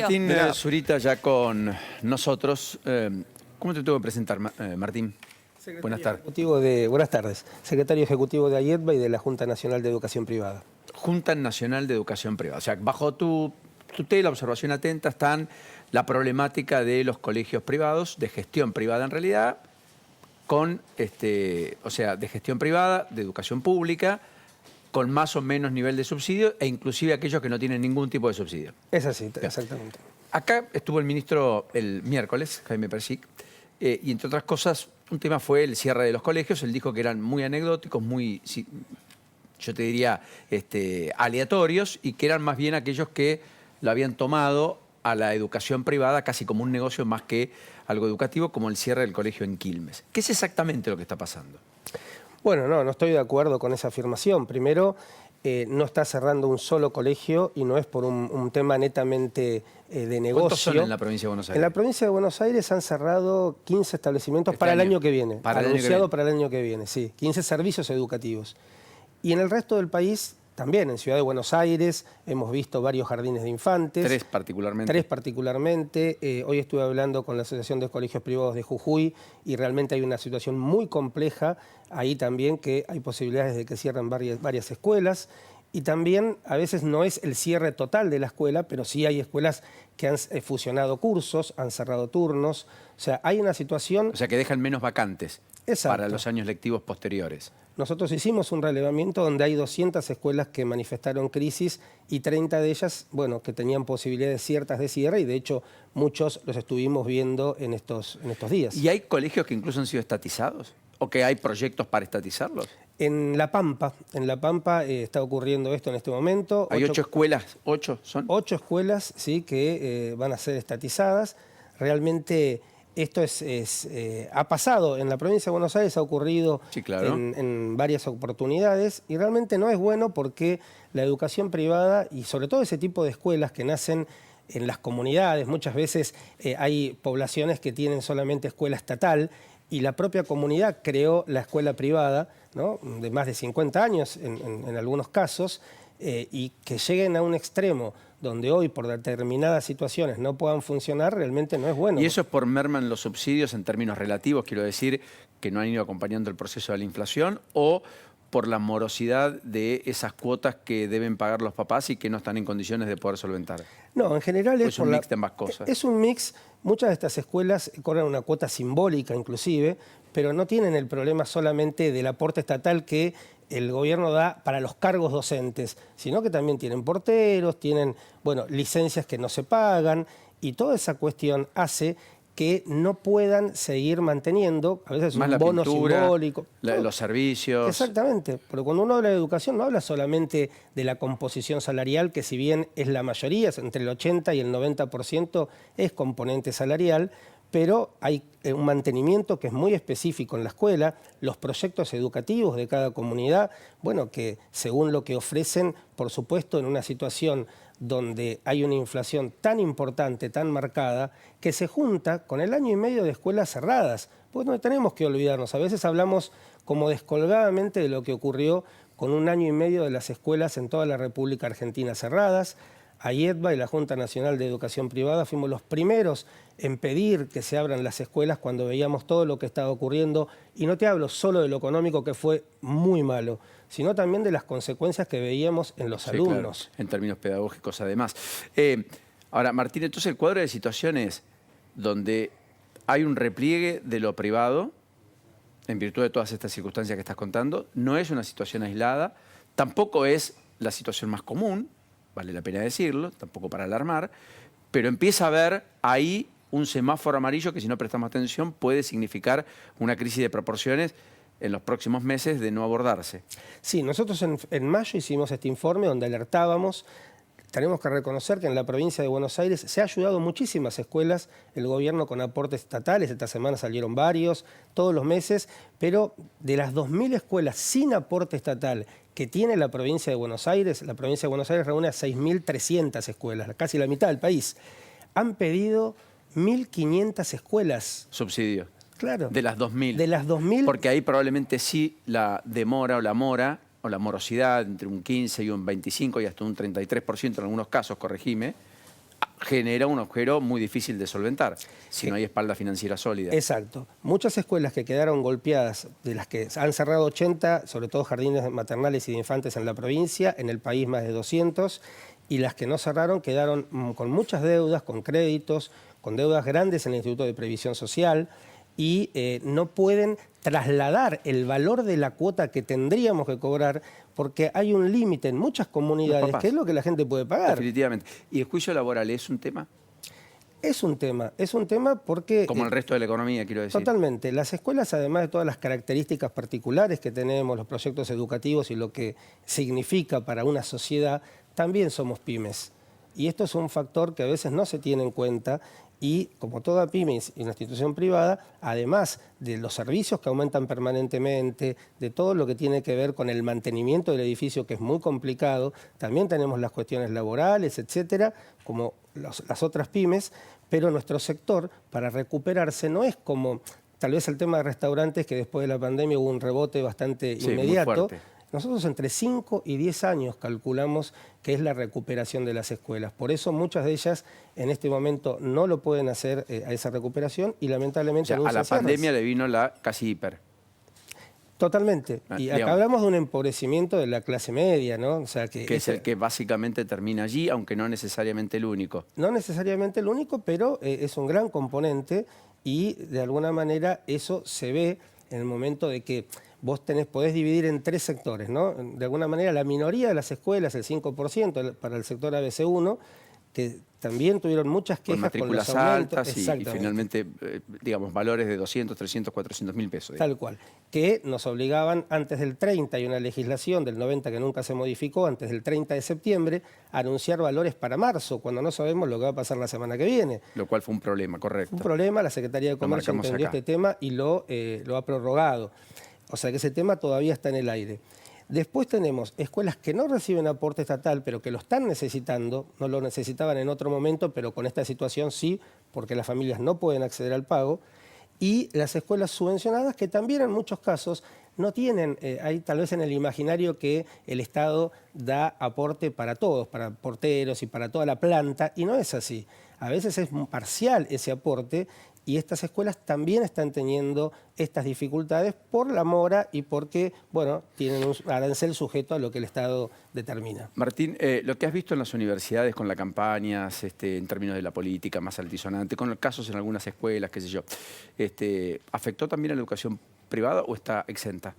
Martín Zurita ya con nosotros. ¿Cómo te tengo que presentar, Martín? Buenas tardes. Buenas tardes. Secretario Ejecutivo de AIEDBA y de la Junta Nacional de Educación Privada. Junta Nacional de Educación Privada. O sea, bajo tu tutela, observación atenta, están la problemática de los colegios privados, de gestión privada en realidad, con, o sea, de gestión privada, de educación pública, con más o menos nivel de subsidio e inclusive aquellos que no tienen ningún tipo de subsidio. Es así, exactamente. Acá estuvo el ministro el miércoles, Jaime Persic, y entre otras cosas, un tema fue el cierre de los colegios. Él dijo que eran muy anecdóticos, muy, yo te diría, aleatorios, y que eran más bien aquellos que lo habían tomado a la educación privada casi como un negocio más que algo educativo, como el cierre del colegio en Quilmes. ¿Qué es exactamente lo que está pasando? Bueno, no estoy de acuerdo con esa afirmación. Primero, no está cerrando un solo colegio y no es por un tema netamente de negocio. ¿Cuántos son en la provincia de Buenos Aires? En la provincia de Buenos Aires han cerrado 15 establecimientos para el año que viene. Anunciado para el año que viene, sí. 15 servicios educativos. Y en el resto del país, también en Ciudad de Buenos Aires, hemos visto varios jardines de infantes. ¿Tres particularmente? Tres particularmente. Hoy estuve hablando con la Asociación de Colegios Privados de Jujuy y realmente hay una situación muy compleja ahí también, que hay posibilidades de que cierren varias escuelas. Y también a veces no es el cierre total de la escuela, pero sí hay escuelas que han fusionado cursos, han cerrado turnos. O sea, hay una situación... O sea, que dejan menos vacantes. Exacto. Para los años lectivos posteriores. Nosotros hicimos un relevamiento donde hay 200 escuelas que manifestaron crisis y 30 de ellas, bueno, que tenían posibilidades ciertas de cierre, y de hecho muchos los estuvimos viendo en estos días. ¿Y hay colegios que incluso han sido estatizados? ¿O que hay proyectos para estatizarlos? En La Pampa está ocurriendo esto en este momento. ¿Hay 8 escuelas? ¿8 son? 8 escuelas, sí, que van a ser estatizadas. Realmente... Esto ha pasado en la provincia de Buenos Aires, ha ocurrido sí, claro, en varias oportunidades, y realmente no es bueno porque la educación privada y sobre todo ese tipo de escuelas que nacen en las comunidades, muchas veces hay poblaciones que tienen solamente escuela estatal y la propia comunidad creó la escuela privada, ¿no?, de más de 50 años en algunos casos, y que lleguen a un extremo donde hoy por determinadas situaciones no puedan funcionar, realmente no es bueno. ¿Y eso es por merma en los subsidios en términos relativos, quiero decir, que no han ido acompañando el proceso de la inflación, o por la morosidad de esas cuotas que deben pagar los papás y que no están en condiciones de poder solventar? No, en general es un mix de ambas cosas. Es un mix. Muchas de estas escuelas cobran una cuota simbólica inclusive, pero no tienen el problema solamente del aporte estatal que el gobierno da para los cargos docentes, sino que también tienen porteros, tienen, bueno, licencias que no se pagan, y toda esa cuestión hace que no puedan seguir manteniendo, a veces más un bono pintura, simbólico. Los servicios. Exactamente, pero cuando uno habla de educación no habla solamente de la composición salarial, que si bien es la mayoría, entre el 80 y el 90% es componente salarial, pero hay un mantenimiento que es muy específico en la escuela, los proyectos educativos de cada comunidad, bueno, que según lo que ofrecen, por supuesto, en una situación donde hay una inflación tan importante, tan marcada, que se junta con el año y medio de escuelas cerradas. Pues no tenemos que olvidarnos, a veces hablamos como descolgadamente de lo que ocurrió con un año y medio de las escuelas en toda la República Argentina cerradas. AIEDBA y la Junta Nacional de Educación Privada fuimos los primeros en pedir que se abran las escuelas cuando veíamos todo lo que estaba ocurriendo, y no te hablo solo de lo económico, que fue muy malo, sino también de las consecuencias que veíamos en los alumnos. Claro, en términos pedagógicos además. Ahora, Martín, entonces el cuadro de situaciones donde hay un repliegue de lo privado, en virtud de todas estas circunstancias que estás contando, no es una situación aislada, tampoco es la situación más común, vale la pena decirlo, tampoco para alarmar, pero empieza a haber ahí un semáforo amarillo que, si no prestamos atención, puede significar una crisis de proporciones en los próximos meses de no abordarse. Sí, nosotros en mayo hicimos este informe donde alertábamos. Tenemos que reconocer que en la provincia de Buenos Aires se ha ayudado muchísimas escuelas, el gobierno con aportes estatales, esta semana salieron varios, todos los meses, pero de las 2.000 escuelas sin aporte estatal que tiene la provincia de Buenos Aires, la provincia de Buenos Aires reúne a 6.300 escuelas, casi la mitad del país. Han pedido 1.500 escuelas. Subsidio. Claro. De las 2.000. De las 2.000. Porque ahí probablemente sí la demora o la mora, o la morosidad, entre un 15 y un 25 y hasta un 33% en algunos casos, corregime, genera un agujero muy difícil de solventar, si no hay espalda financiera sólida. Exacto. Muchas escuelas que quedaron golpeadas, de las que han cerrado 80, sobre todo jardines maternales y de infantes en la provincia, en el país más de 200, y las que no cerraron quedaron con muchas deudas, con créditos, con deudas grandes en el Instituto de Previsión Social, y no pueden trasladar el valor de la cuota que tendríamos que cobrar porque hay un límite en muchas comunidades que es lo que la gente puede pagar. Definitivamente. ¿Y el juicio laboral es un tema? Es un tema porque... Como el resto de la economía, quiero decir. Totalmente. Las escuelas, además de todas las características particulares que tenemos, los proyectos educativos y lo que significa para una sociedad, también somos pymes. Y esto es un factor que a veces no se tiene en cuenta y, como toda pyme y una institución privada, además de los servicios que aumentan permanentemente, de todo lo que tiene que ver con el mantenimiento del edificio, que es muy complicado, también tenemos las cuestiones laborales, etcétera, como las otras pymes, pero nuestro sector, para recuperarse, no es como tal vez el tema de restaurantes, que después de la pandemia hubo un rebote bastante inmediato. Muy fuerte. Nosotros entre 5 y 10 años calculamos que es la recuperación de las escuelas. Por eso muchas de ellas en este momento no lo pueden hacer a esa recuperación y lamentablemente... O sea, a la pandemia le vino la casi hiper. Totalmente. Y acá hablamos de un empobrecimiento de la clase media, ¿no? O sea, que es el que básicamente termina allí, aunque no necesariamente el único. No necesariamente el único, pero es un gran componente y de alguna manera eso se ve en el momento de que vos podés dividir en 3 sectores, ¿no? De alguna manera la minoría de las escuelas, el 5% para el sector ABC1, que también tuvieron muchas quejas con matrículas con los aumentos, altas y finalmente, digamos, valores de 200, 300, 400 mil pesos. Tal cual, que nos obligaban antes del 30, y una legislación del 90 que nunca se modificó, antes del 30 de septiembre, a anunciar valores para marzo, cuando no sabemos lo que va a pasar la semana que viene. Lo cual fue un problema, correcto. Un problema, la Secretaría de Comercio entendió este tema y lo ha prorrogado. O sea que ese tema todavía está en el aire. Después tenemos escuelas que no reciben aporte estatal, pero que lo están necesitando, no lo necesitaban en otro momento, pero con esta situación sí, porque las familias no pueden acceder al pago, y las escuelas subvencionadas, que también en muchos casos no tienen, hay tal vez en el imaginario que el Estado da aporte para todos, para porteros y para toda la planta, y no es así. A veces es parcial ese aporte, y estas escuelas también están teniendo estas dificultades por la mora y porque, bueno, tienen un arancel sujeto a lo que el Estado determina. Martín, lo que has visto en las universidades con las campañas, en términos de la política más altisonante, con los casos en algunas escuelas, qué sé yo, ¿afectó también a la educación privada o está exenta?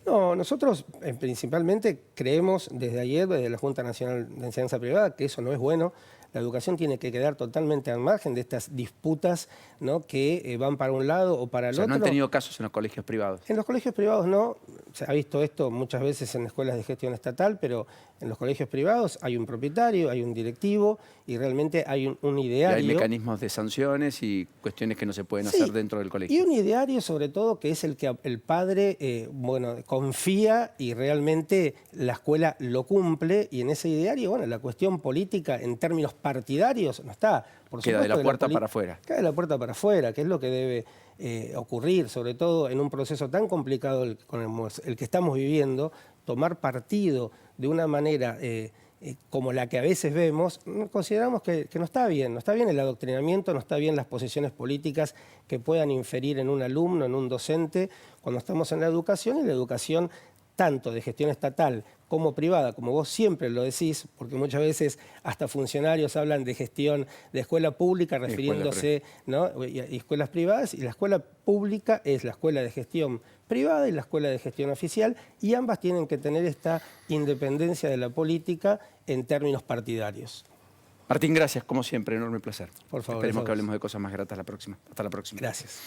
No, nosotros principalmente creemos desde ayer, desde la Junta Nacional de Enseñanza Privada, que eso no es bueno. La educación tiene que quedar totalmente al margen de estas disputas, ¿no?, que van para un lado o para el otro. ¿No han tenido casos en los colegios privados? En los colegios privados no. Se ha visto esto muchas veces en escuelas de gestión estatal, pero en los colegios privados hay un propietario, hay un directivo y realmente hay un ideario. Y hay mecanismos de sanciones y cuestiones que no se pueden hacer dentro del colegio. Y un ideario sobre todo que es el que el padre confía y realmente la escuela lo cumple, y en ese ideario, bueno, la cuestión política en términos partidarios no está. Por queda de la puerta para afuera. Queda de la puerta para afuera, que es lo que debe ocurrir, sobre todo en un proceso tan complicado como el que estamos viviendo, tomar partido de una manera como la que a veces vemos, consideramos que no está bien. No está bien el adoctrinamiento, no está bien las posiciones políticas que puedan inferir en un alumno, en un docente, cuando estamos en la educación, y la educación tanto de gestión estatal como privada, como vos siempre lo decís, porque muchas veces hasta funcionarios hablan de gestión de escuela pública refiriéndose, ¿no?, a escuelas privadas, y la escuela pública es la escuela de gestión privada y la escuela de gestión oficial, y ambas tienen que tener esta independencia de la política en términos partidarios. Martín, gracias, como siempre, enorme placer. Por favor. Esperemos que hablemos de cosas más gratas la próxima. Hasta la próxima. Gracias.